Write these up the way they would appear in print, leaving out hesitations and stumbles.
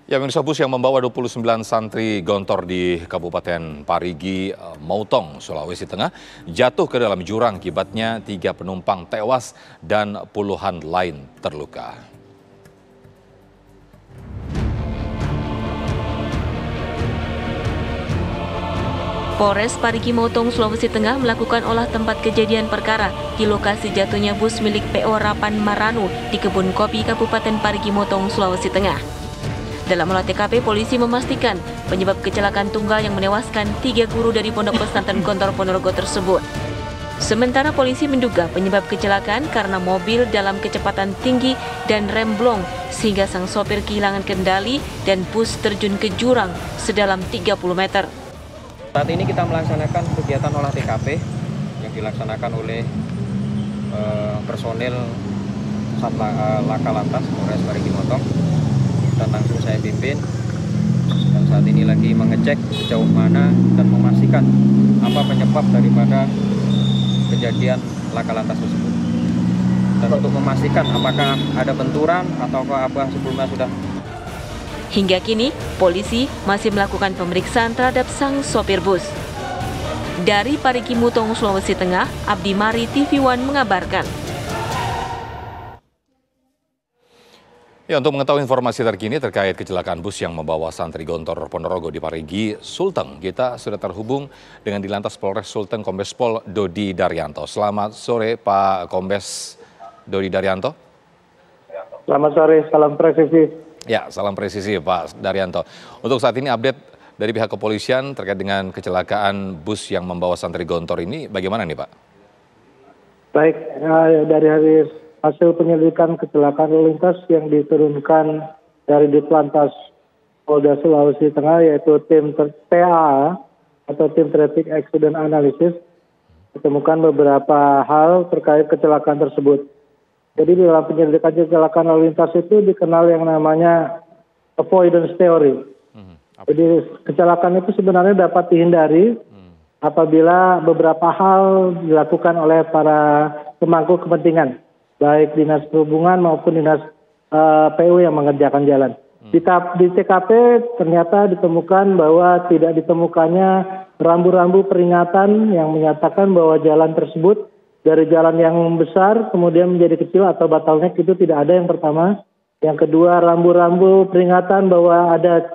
Ya, pemirsa, bus yang membawa 29 santri gontor di Kabupaten Parigi, Mautong, Sulawesi Tengah, jatuh ke dalam jurang. Akibatnya 3 penumpang tewas dan puluhan lain terluka. Polres Parigi Mautong, Sulawesi Tengah melakukan olah tempat kejadian perkara di lokasi jatuhnya bus milik PO Rapan Maranu di Kebun Kopi, Kabupaten Parigi Mautong, Sulawesi Tengah. Dalam olah TKP, polisi memastikan penyebab kecelakaan tunggal yang menewaskan 3 guru dari Pondok Pesantren Gontor Ponorogo tersebut. Sementara polisi menduga penyebab kecelakaan karena mobil dalam kecepatan tinggi dan rem blong sehingga sang sopir kehilangan kendali dan bus terjun ke jurang sedalam 30 meter. Saat ini kita melaksanakan kegiatan olah TKP yang dilaksanakan oleh personil Laka Lantas Polres Parigi Mautong, dan langsung saya pimpin, dan saat ini lagi mengecek sejauh mana dan memastikan apa penyebab daripada kejadian Laka Lantas tersebut, dan untuk memastikan apakah ada benturan atau apa sebelumnya sudah. Hingga kini, polisi masih melakukan pemeriksaan terhadap sang sopir bus. Dari Parigi Mautong, Sulawesi Tengah, Abdi Mari, TV One mengabarkan. Ya, untuk mengetahui informasi terkini terkait kecelakaan bus yang membawa santri gontor Ponorogo di Parigi, Sulteng, kita sudah terhubung dengan Dilantas Polres Sulteng, Kombes Pol Dodi Daryanto. Selamat sore, Pak Kombes Dodi Daryanto. Selamat sore, salam presisi. Ya, salam presisi Pak Daryanto. Untuk saat ini update dari pihak kepolisian terkait dengan kecelakaan bus yang membawa santri gontor ini bagaimana nih Pak? Baik, dari hasil penyelidikan kecelakaan lalu lintas yang diturunkan dari Ditlantas Polda Sulawesi Tengah, yaitu tim TA atau tim Traffic Accident Analysis, ditemukan beberapa hal terkait kecelakaan tersebut. Jadi di dalam penyelidikan kecelakaan lalu lintas itu dikenal yang namanya avoidance theory. Jadi kecelakaan itu sebenarnya dapat dihindari apabila beberapa hal dilakukan oleh para pemangku kepentingan, baik dinas perhubungan maupun dinas PU yang mengerjakan jalan. Di TKP ternyata ditemukan bahwa tidak ditemukannya rambu-rambu peringatan yang menyatakan bahwa jalan tersebut dari jalan yang besar kemudian menjadi kecil atau bottleneck, itu tidak ada, yang pertama. Yang kedua, rambu-rambu peringatan bahwa ada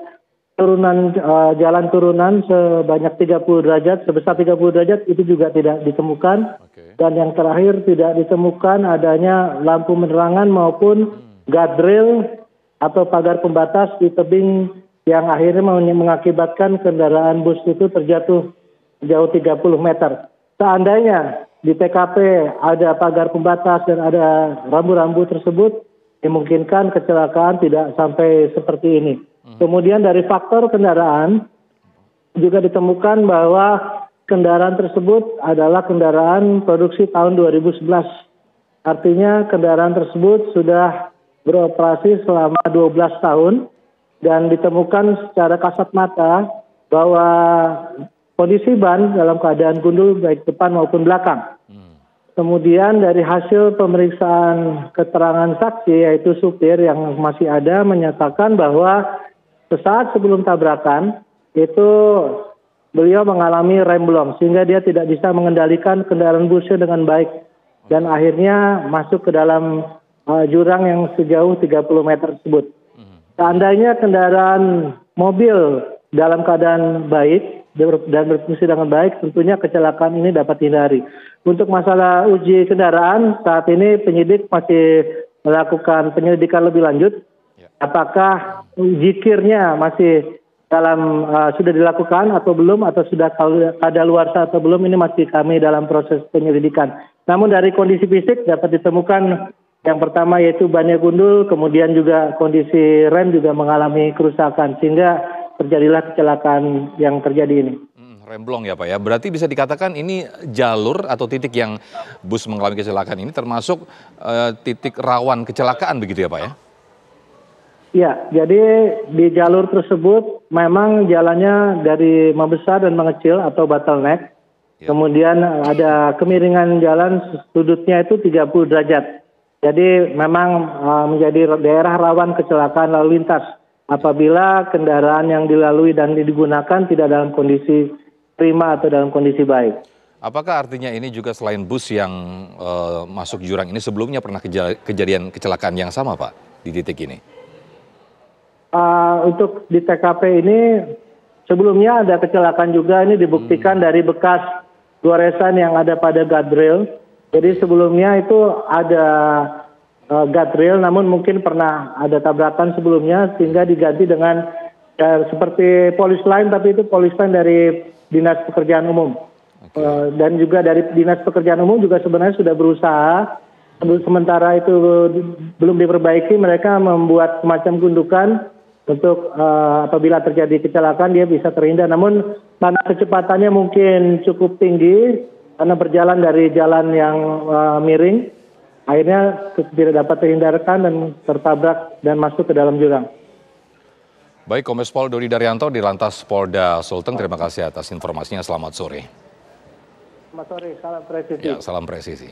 turunan jalan turunan sebanyak 30 derajat, sebesar 30 derajat, itu juga tidak ditemukan. Dan yang terakhir, tidak ditemukan adanya lampu penerangan maupun guardrail atau pagar pembatas di tebing yang akhirnya mengakibatkan kendaraan bus itu terjatuh jauh 30 meter. Seandainya di TKP ada pagar pembatas dan ada rambu-rambu tersebut, dimungkinkan kecelakaan tidak sampai seperti ini. Kemudian dari faktor kendaraan juga ditemukan bahwa kendaraan tersebut adalah kendaraan produksi tahun 2011. Artinya kendaraan tersebut sudah beroperasi selama 12 tahun dan ditemukan secara kasat mata bahwa kondisi ban dalam keadaan gundul baik depan maupun belakang. Kemudian dari hasil pemeriksaan keterangan saksi, yaitu supir yang masih ada, menyatakan bahwa sesaat sebelum tabrakan itu beliau mengalami rem blong sehingga dia tidak bisa mengendalikan kendaraan busnya dengan baik dan akhirnya masuk ke dalam jurang yang sejauh 30 meter tersebut. Seandainya kendaraan mobil dalam keadaan baik dan berfungsi dengan baik, tentunya kecelakaan ini dapat dihindari. Untuk masalah uji kendaraan, saat ini penyidik masih melakukan penyelidikan lebih lanjut. Apakah zikirnya masih sudah dilakukan atau belum, atau sudah kadaluarsa atau belum, ini masih kami dalam proses penyelidikan. Namun dari kondisi fisik dapat ditemukan yang pertama yaitu bannya gundul, kemudian juga kondisi rem juga mengalami kerusakan sehingga terjadilah kecelakaan yang terjadi ini. Remblong ya Pak ya, berarti bisa dikatakan ini jalur atau titik yang bus mengalami kecelakaan ini termasuk titik rawan kecelakaan begitu ya Pak ya? Ya, jadi di jalur tersebut memang jalannya dari membesar dan mengecil atau bottleneck. Kemudian ada kemiringan jalan sudutnya itu 30 derajat. Jadi memang menjadi daerah rawan kecelakaan lalu lintas. apabila kendaraan yang dilalui dan digunakan tidak dalam kondisi prima atau dalam kondisi baik. Apakah artinya ini juga selain bus yang masuk jurang ini sebelumnya pernah kejadian kecelakaan yang sama, Pak, di titik ini? Untuk di TKP ini sebelumnya ada kecelakaan juga, ini dibuktikan dari bekas goresan yang ada pada guardrail. Jadi sebelumnya itu ada guardrail, namun mungkin pernah ada tabrakan sebelumnya sehingga diganti dengan seperti polis line, tapi itu polis line dari Dinas Pekerjaan Umum. Dan juga dari Dinas Pekerjaan Umum juga sebenarnya sudah berusaha, sementara itu belum diperbaiki, mereka membuat semacam gundukan untuk apabila terjadi kecelakaan dia bisa terhindar. Namun karena kecepatannya mungkin cukup tinggi karena berjalan dari jalan yang miring, akhirnya tidak dapat terhindarkan dan tertabrak dan masuk ke dalam jurang. Baik, Kombes Pol Dodi Daryanto di Lantas Polda Sulteng, terima kasih atas informasinya. Selamat sore. Selamat sore, salam presisi. Ya, salam presisi.